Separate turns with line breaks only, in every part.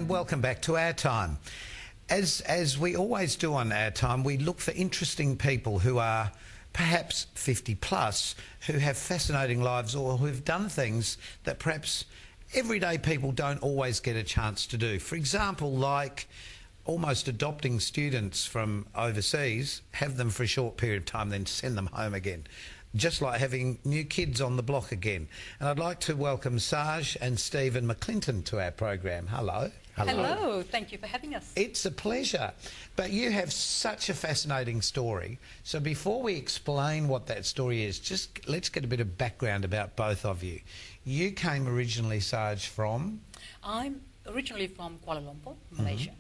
welcome back to Our Time. As we always do on Our Time, we look for interesting people who are perhaps 50 plus, who have fascinating lives or who have done things that perhaps everyday people don't always get a chance to do. For example, like almost adopting students from overseas, have them for a short period of time, then send them home again. Just like having new kids on the block again. And I'd like to welcome Sarj and Stephen McClinton to our program. Hello.
Hello, thank you for having us.
It's a pleasure. But you have such a fascinating story. So before we explain what that story is, just let's get a bit of background about both of you. You came originally, Sarj, from?
I'm originally from Kuala Lumpur, Malaysia,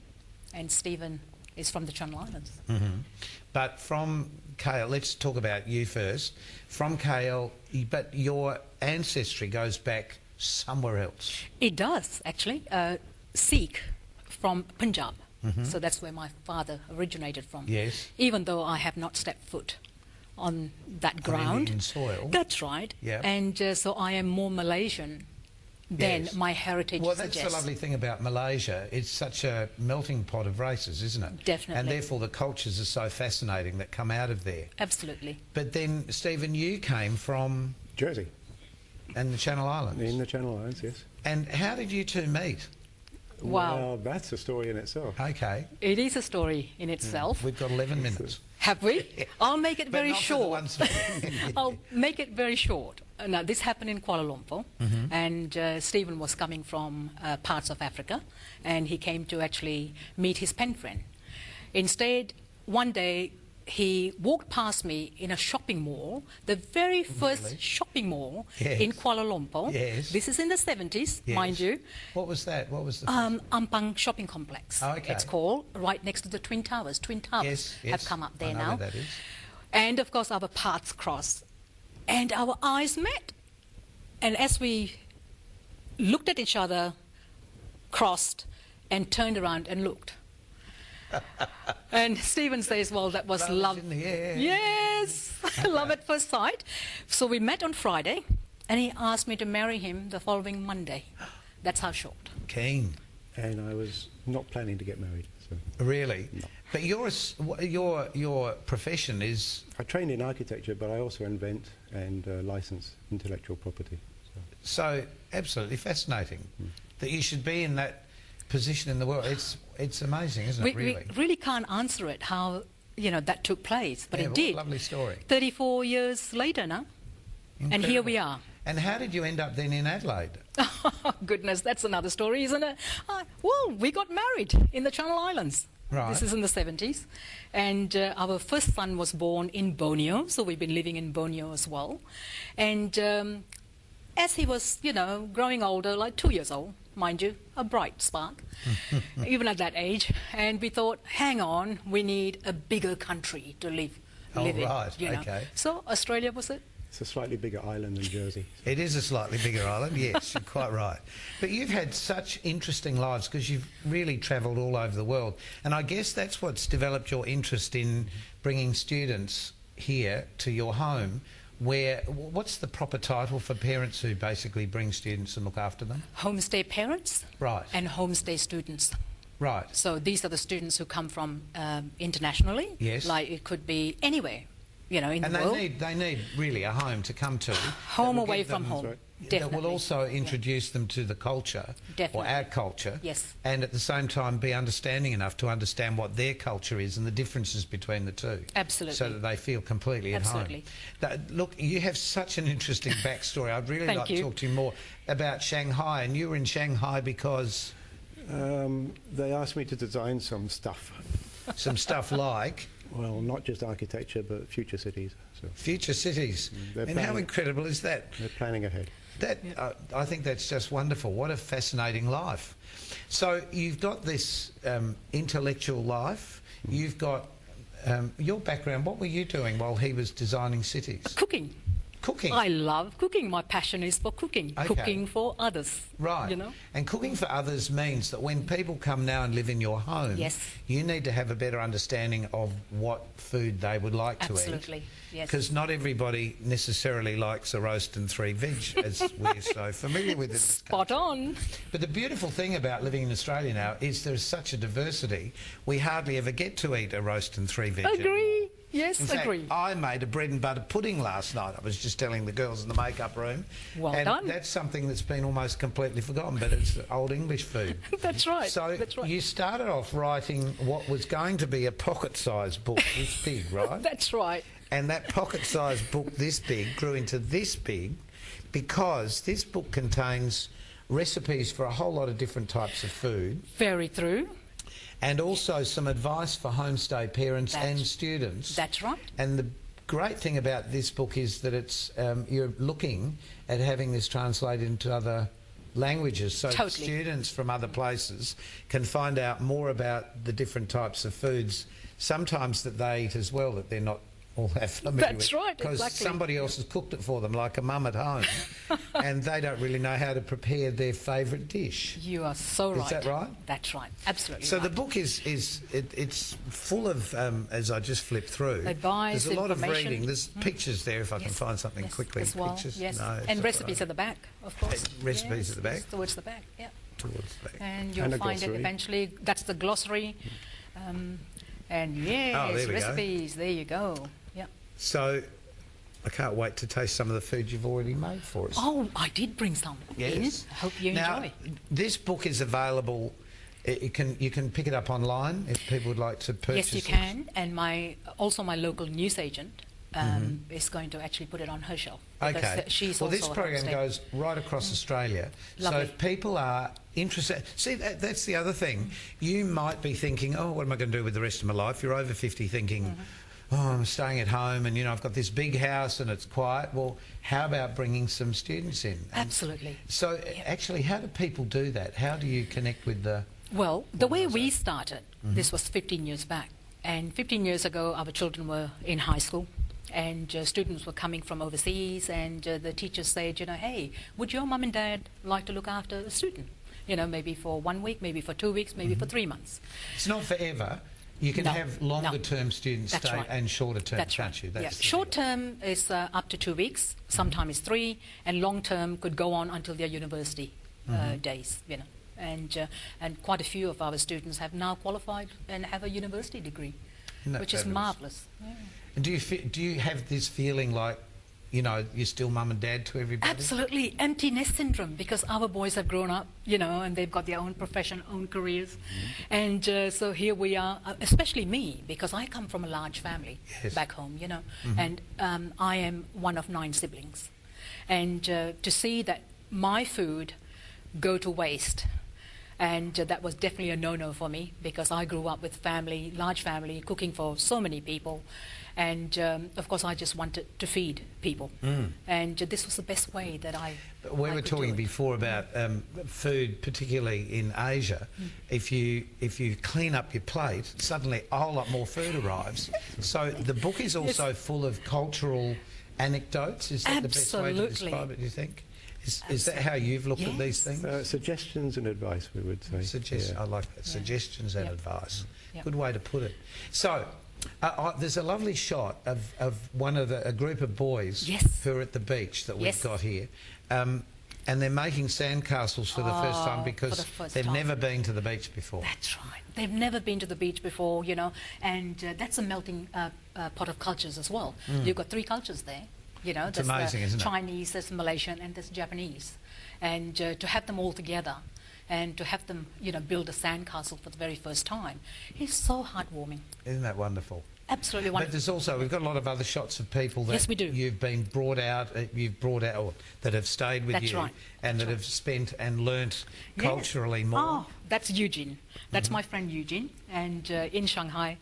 and Stephen is from the Channel Islands.
But from KL, let's talk about you first. From KL, but your ancestry goes back somewhere else.
It does, actually. Sikh from Punjab. So that's where my father originated from.
Yes.
Even though I have not stepped foot on that ground.
Indian soil.
That's right.
Yep.
And so I am more Malaysian than my heritage
Well, that's
suggests.
the lovely thing about Malaysia. It's such a melting pot of races, isn't it?
Definitely.
And therefore the cultures are so fascinating that come out of there.
Absolutely.
But then, Stephen, you came from
Jersey.
And the Channel Islands.
In the Channel Islands, yes.
And how did you two meet?
Wow.
Well, that's a story in itself.
Okay.
It is a story in itself.
We've got 11 minutes.
Have we? I'll make it
But
very
not for the
short.
ones-
I'll make it very short. Now, this happened in Kuala Lumpur, and Stephen was coming from parts of Africa, and he came to actually meet his pen friend. Instead, one day, he walked past me in a shopping mall, the very first
Really?
shopping mall
Yes.
in Kuala Lumpur.
Yes.
This is in the 70s,
Yes.
mind you.
What was that? What was the...
Ampang Shopping Complex,
Oh, okay.
it's called, right next to the Twin Towers. Twin Towers
Yes,
have
yes.
come up
I
there
know
now.
where that is.
And of course our paths crossed and our eyes met. And as we looked at each other, crossed and turned around and looked. And Stephen says, well, that was
Love
love.
is in the air.
Yes, love at first sight. So we met on Friday and he asked me to marry him the following Monday. That's how short.
Keen.
And I was not planning to get married. So
Really?
No.
But your profession is...
I trained in architecture, but I also invent and license intellectual property.
So absolutely fascinating that you should be in that position in the world. It's amazing, isn't it, really?
We really can't answer it how, you know, that took place, but
Yeah,
it
what
did.
a lovely story.
34 years later now. And here we are.
And how did you end up then in Adelaide?
Oh, goodness, that's another story, isn't it? Well, we got married in the Channel Islands.
Right.
This is in the 70s. And our first son was born in Borneo, so we've been living in Borneo as well. And as he was, you know, growing older, like 2 years old, mind you, a bright spark, even at that age. And we thought, hang on, we need a bigger country to live in.
Right,
You know.
okay.
So Australia was it?
It's a slightly bigger island than Jersey.
It is a slightly bigger island, yes, you're quite right. But you've had such interesting lives because you've really travelled all over the world. And I guess that's what's developed your interest in bringing students here to your home, where, what's the proper title for parents who basically bring students and look after them?
Homestay parents
Right,
and homestay students.
right.
So these are the students who come from internationally.
Yes.
Like it could be anywhere, you know, in
And
the world.
they need really a home to come to.
Home
that will
away
give
from
them-
home.
right.
That
Definitely.
will also introduce them to the culture,
Definitely.
or our culture,
Yes.
and at the same time be understanding enough to understand what their culture is and the differences between the two.
Absolutely.
So that they feel completely at
Absolutely.
home. Look, you have such an interesting backstory. I'd really
Thank
like
you.
to talk to you more about Shanghai. And you were in Shanghai because
They asked me to design some stuff.
some stuff like
Well, not just architecture, but future cities. So
future cities.
They're
And how
planning-
incredible is that?
they're planning ahead.
I think that's just wonderful. What a fascinating life. So you've got this intellectual life. You've got your background. What were you doing while he was designing cities?
Cooking.
cooking.
I love cooking. My passion is for cooking.
Okay.
Cooking for others.
Right.
You know?
And cooking for others means that when people come now and live in your home,
Yes.
you need to have a better understanding of what food they would like to eat.
Absolutely. Yes.
Because not everybody necessarily likes a roast and 3 veg, as we're so familiar with in this
Spot on.
But the beautiful thing about living in Australia now is there's such a diversity, we hardly ever get to eat a roast and 3 veg.
Agree. Yes,
In fact,
agree.
I made a bread and butter pudding last night. I was just telling the girls in the makeup room.
Well
and
done.
That's something that's been almost completely forgotten, but it's old English food.
That's right.
So
That's right.
you started off writing what was going to be a pocket-sized book this big, right?
That's right.
And that pocket-sized book this big grew into this big because this book contains recipes for a whole lot of different types of food.
Very true.
And also some advice for homestay parents and students.
That's right.
And the great thing about this book is that it's you're looking at having this translated into other languages, so
Totally.
students from other places can find out more about the different types of foods, sometimes that they eat as well, that they're not all that familiar
That's
with.
right,
Because
exactly.
somebody else has cooked it for them, like a mum at home, and they don't really know how to prepare their favourite dish.
You are so right.
Is that right?
That's right. Absolutely
So
right.
the book it's full of, as I just flipped through,
Advice,
there's a lot of
information.
reading. There's pictures there if I can
Yes.
find something
Yes,
quickly.
as well.
Pictures?
Yes.
No,
And
it's
recipes
all
at the back, of course.
recipes
Yes,
at the back?
yes, towards the back, yeah.
towards the back.
And you'll
And a
find it
glossary.
eventually. That's the glossary. And yes,
Oh, there we go.
recipes. There you go. Yeah.
So I can't wait to taste some of the food you've already made for us.
Oh, I did bring some
Yes.
in. Hope you
Now,
enjoy.
this book is available. You can pick it up online if people would like to purchase
Yes, you
it.
can. And my local newsagent is going to actually put it on her shelf. because
Okay.
She's
Well,
also
this
a
program
homestay.
goes right across Australia. So
Lovely.
if people are interested... See, that's the other thing. You might be thinking, oh, what am I going to do with the rest of my life? You're over 50 thinking, oh, I'm staying at home and, I've got this big house and it's quiet. Well, how about bringing some students in? And
Absolutely.
so actually, how do people do that? How do you connect with the...
Well, the way we started, this was 15 years back. And 15 years ago, our children were in high school. And students were coming from overseas, and the teachers said, hey, would your mum and dad like to look after a student? Maybe for 1 week, maybe for 2 weeks, maybe for 3 months.
It's not forever. You can
No,
have longer-term students
That's
stay
right.
and shorter-term,
That's
can't
right.
you?
Yeah.
That's the
Short term is up to 2 weeks, sometimes 3, and long term could go on until their university days, And quite a few of our students have now qualified and have a university degree,
Isn't that
which is
fabulous?
marvellous. Yeah.
And do you have this feeling like, you're still mum and dad to everybody?
Absolutely. Empty nest syndrome, because our boys have grown up, and they've got their own profession, own careers. And so here we are, especially me, because I come from a large family
Yes.
back home, And I am one of 9 siblings. And to see that my food go to waste, and that was definitely a no-no for me, because I grew up with family, large family, cooking for so many people. And, of course, I just wanted to feed people. And this was the best way that I
We
I
were
could do
talking
it.
before about food, particularly in Asia. If you clean up your plate, suddenly a whole lot more food arrives. So the book is also full of cultural anecdotes. Is that the best way to
Absolutely.
describe it, do you think? Is that how you've looked at these
Yes.
things?
Suggestions and advice, we would say.
I like that.
Yeah.
Suggestions and
Yep.
advice.
Yep.
Good way to put it. So, there's a lovely shot of a group of boys
Yes.
who are at the beach that we've
Yes.
got here. And they're making sandcastles for the first time
Oh,
because
for the first
they've
time.
never been to the beach before.
That's right. They've never been to the beach before, and that's a melting pot of cultures as well. You've got 3 cultures there. There's
amazing, isn't it?
Chinese, there's Malaysian, and there's Japanese. And to have them all together and to have them, build a sandcastle for the very first time is so heartwarming.
Isn't that wonderful?
Absolutely
But
wonderful.
there's also, we've got a lot of other shots of people that
Yes, we do.
you've brought out, or that have stayed with
That's
you
right.
and
That's
that
right.
have spent and learnt
Yes.
culturally more.
Oh, that's Eugene. That's my friend Eugene. And in Shanghai,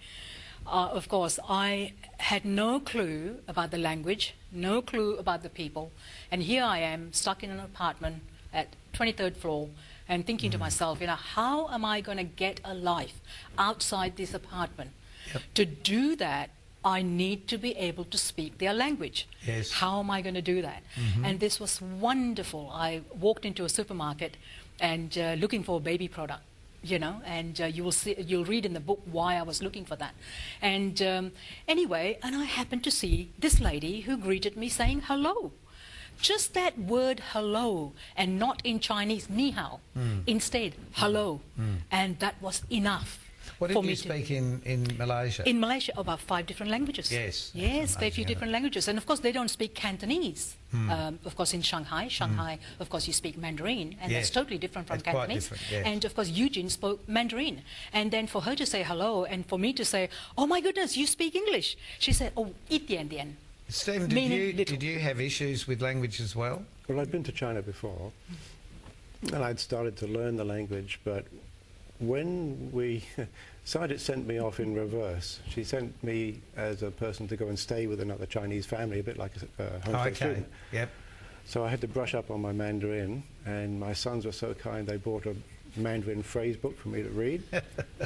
of course, I had no clue about the language, no clue about the people. And here I am, stuck in an apartment at 23rd floor and thinking to myself, how am I going to get a life outside this apartment?
Yep.
To do that I need to be able to speak their language.
Yes.
How am I going to do that? And this was wonderful. I walked into a supermarket and looking for a baby product, you know, and you'll read in the book why I was looking for that. And anyway, and I happened to see this lady who greeted me saying hello. Just that word hello, and not in Chinese, ni hao. Instead, hello. And that was enough.
What
for
did
me
you speak in Malaysia?
In Malaysia, about 5 different languages.
Yes.
Yes, very few
Amazing,
different languages. And of course, they don't speak Cantonese. Of course, in Shanghai, of course, you speak Mandarin, and
Yes.
that's totally different from
That's quite
Cantonese.
different, yes.
And of course, Eugene spoke Mandarin. And then for her to say hello, and for me to say, oh my goodness, you speak English. She said, oh, 一点点.
Stephen,
Meaning little.
did you have issues with language as well?
Well, I'd been to China before, and I'd started to learn the language, but when Sarj sent me off in reverse. She sent me as a person to go and stay with another Chinese family, a bit like a homestay student.
Yep.
So I had to brush up on my Mandarin, and my sons were so kind, they bought a Mandarin phrase book for me to read.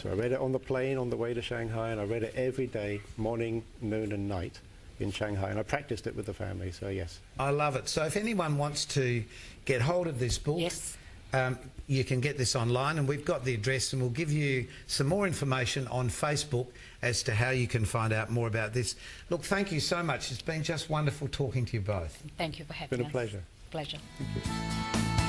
So I read it on the plane on the way to Shanghai, and I read it every day, morning, noon and night in Shanghai, and I practiced it with the family, so yes.
I love it. So if anyone wants to get hold of this book,
Yes.
You can get this online, and we've got the address, and we'll give you some more information on Facebook as to how you can find out more about this. Look, thank you so much. It's been just wonderful talking to you both.
Thank you for having us.
It's been a pleasure.
Pleasure.
Thank you.